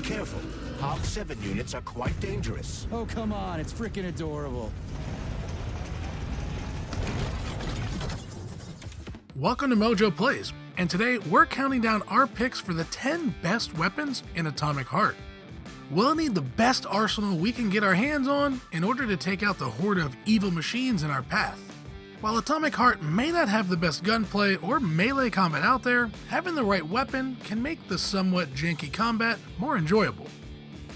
careful. Hog 7 units are quite dangerous. Oh, come on, it's freaking adorable. Welcome to MojoPlays, and today we're counting down our picks for the 10 best weapons in Atomic Heart. We'll need the best arsenal we can get our hands on in order to take out the horde of evil machines in our path. While Atomic Heart may not have the best gunplay or melee combat out there, having the right weapon can make the somewhat janky combat more enjoyable.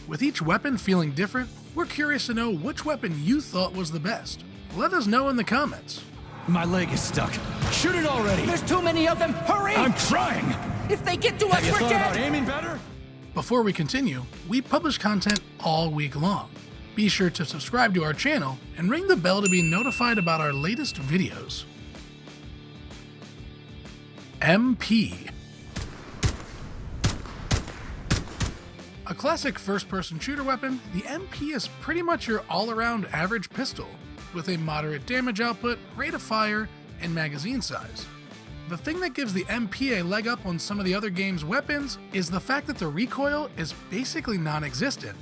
With each weapon feeling different, we're curious to know which weapon you thought was the best. Let us know in the comments. My leg is stuck. Shoot it already! There's too many of them! Hurry! I'm trying! If they get to us, Have you we're thought about dead! aiming better? Before we continue, we publish content all week long. Be sure to subscribe to our channel and ring the bell to be notified about our latest videos. MP. A classic first-person shooter weapon, the MP is pretty much your all-around average pistol, with a moderate damage output, rate of fire, and magazine size. The thing that gives the MP a leg up on some of the other game's weapons is the fact that the recoil is basically non-existent.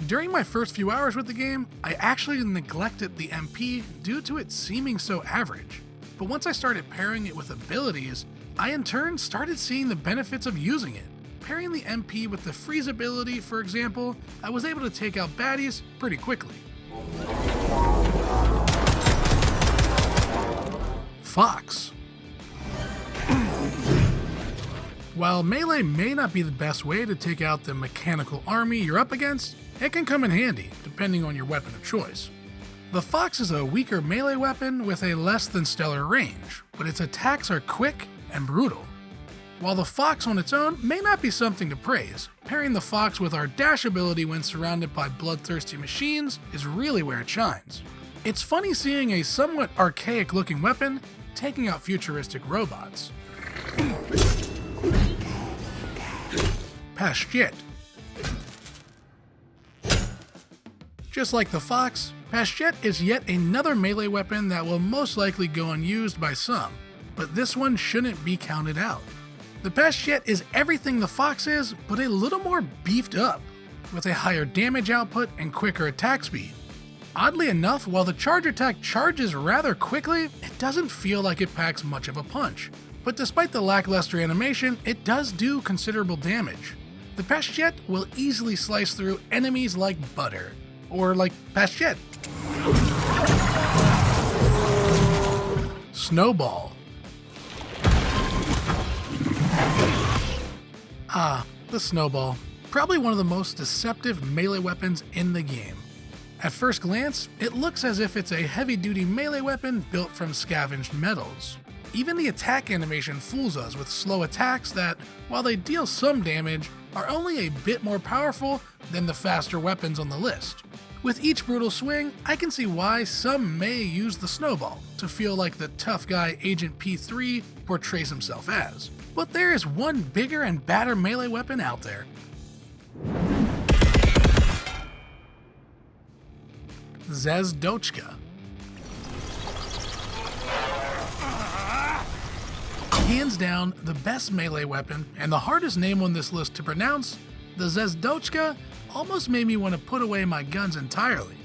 During my first few hours with the game, I actually neglected the MP due to it seeming so average. But once I started pairing it with abilities, I in turn started seeing the benefits of using it. Pairing the MP with the freeze ability, for example, I was able to take out baddies pretty quickly. Fox. While melee may not be the best way to take out the mechanical army you're up against, it can come in handy, depending on your weapon of choice. The Fox is a weaker melee weapon with a less than stellar range, but its attacks are quick and brutal. While the Fox on its own may not be something to praise, pairing the Fox with our dash ability when surrounded by bloodthirsty machines is really where it shines. It's funny seeing a somewhat archaic looking weapon taking out futuristic robots. Pashtet. Just like the Fox, Pashtet is yet another melee weapon that will most likely go unused by some, but this one shouldn't be counted out. The Pashtet is everything the Fox is, but a little more beefed up, with a higher damage output and quicker attack speed. Oddly enough, while the charge attack charges rather quickly, it doesn't feel like it packs much of a punch. But despite the lackluster animation, it does do considerable damage. The Pashtet will easily slice through enemies like butter, or like Pashtet. Snowball. The Snowball. Probably one of the most deceptive melee weapons in the game. At first glance, it looks as if it's a heavy-duty melee weapon built from scavenged metals. Even the attack animation fools us with slow attacks that, while they deal some damage, are only a bit more powerful than the faster weapons on the list. With each brutal swing, I can see why some may use the Snowball to feel like the tough guy Agent P3 portrays himself as. But there is one bigger and badder melee weapon out there. Zvezdochka. Hands down, the best melee weapon, and the hardest name on this list to pronounce, the Zvezdochka almost made me want to put away my guns entirely.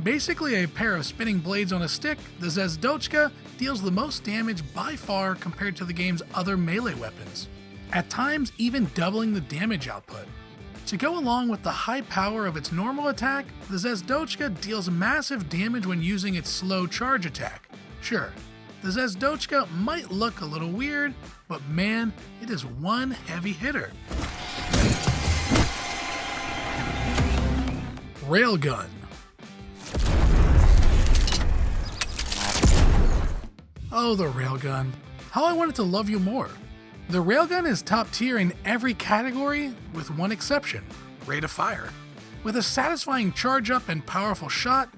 Basically a pair of spinning blades on a stick, the Zvezdochka deals the most damage by far compared to the game's other melee weapons, at times even doubling the damage output. To go along with the high power of its normal attack, the Zvezdochka deals massive damage when using its slow charge attack. Sure, the Zvezdochka might look a little weird, but man, it is one heavy hitter. Railgun. Oh, the Railgun. How I wanted to love you more. The Railgun is top tier in every category, with one exception, rate of fire. With a satisfying charge up and powerful shot,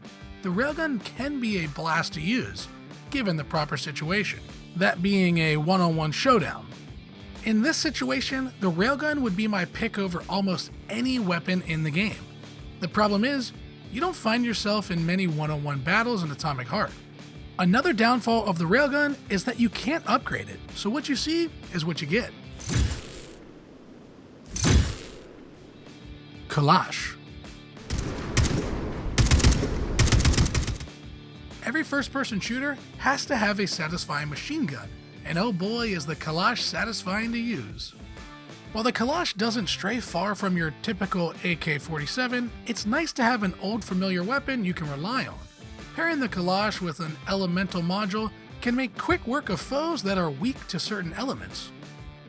the Railgun can be a blast to use, given the proper situation, that being a one-on-one showdown. In this situation, the Railgun would be my pick over almost any weapon in the game. The problem is, you don't find yourself in many one-on-one battles in Atomic Heart. Another downfall of the Railgun is that you can't upgrade it, so what you see is what you get. Kalash. Every first-person shooter has to have a satisfying machine gun, and oh boy is the Kalash satisfying to use. While the Kalash doesn't stray far from your typical AK-47, it's nice to have an old familiar weapon you can rely on. Pairing the Kalash with an elemental module can make quick work of foes that are weak to certain elements.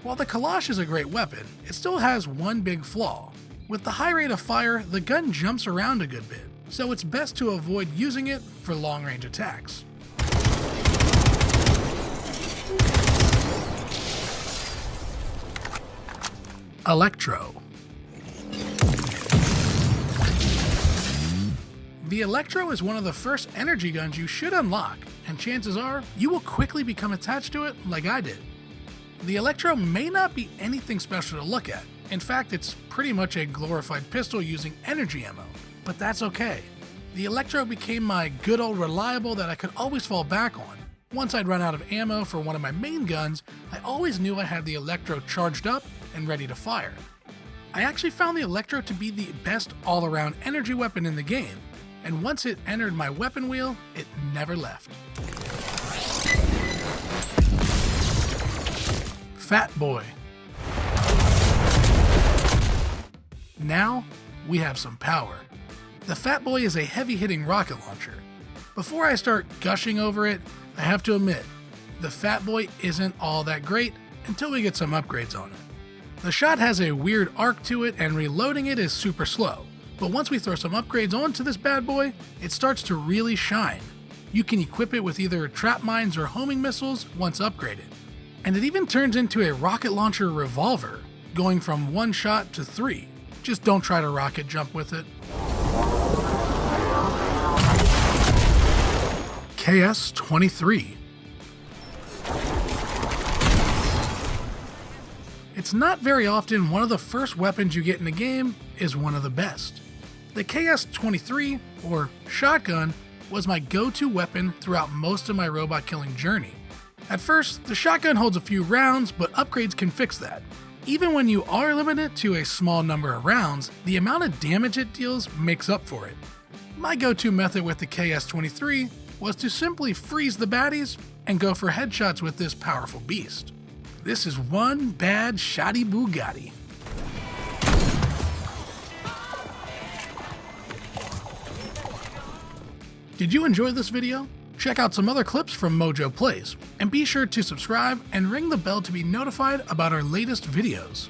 While the Kalash is a great weapon, it still has one big flaw. With the high rate of fire, the gun jumps around a good bit, so it's best to avoid using it for long-range attacks. Electro. The Electro is one of the first energy guns you should unlock, and chances are you will quickly become attached to it like I did. The Electro may not be anything special to look at. In fact, it's pretty much a glorified pistol using energy ammo, but that's okay. The Electro became my good old reliable that I could always fall back on. Once I'd run out of ammo for one of my main guns, I always knew I had the Electro charged up and ready to fire. I actually found the Electro to be the best all-around energy weapon in the game, and once it entered my weapon wheel, it never left. Fat Boy. Now, we have some power. The Fat Boy is a heavy-hitting rocket launcher. Before I start gushing over it, I have to admit, the Fat Boy isn't all that great until we get some upgrades on it. The shot has a weird arc to it and reloading it is super slow, but once we throw some upgrades onto this bad boy, it starts to really shine. You can equip it with either trap mines or homing missiles once upgraded. And it even turns into a rocket launcher revolver, going from 1 shot to 3. Just don't try to rocket jump with it. KS-23. It's not very often one of the first weapons you get in a game is one of the best. The KS-23, or shotgun, was my go-to weapon throughout most of my robot killing journey. At first, the shotgun holds a few rounds, but upgrades can fix that. Even when you are limited to a small number of rounds, the amount of damage it deals makes up for it. My go-to method with the KS-23 was to simply freeze the baddies and go for headshots with this powerful beast. This is one bad shoddy Bugatti. Did you enjoy this video? Check out some other clips from MojoPlays, and be sure to subscribe and ring the bell to be notified about our latest videos.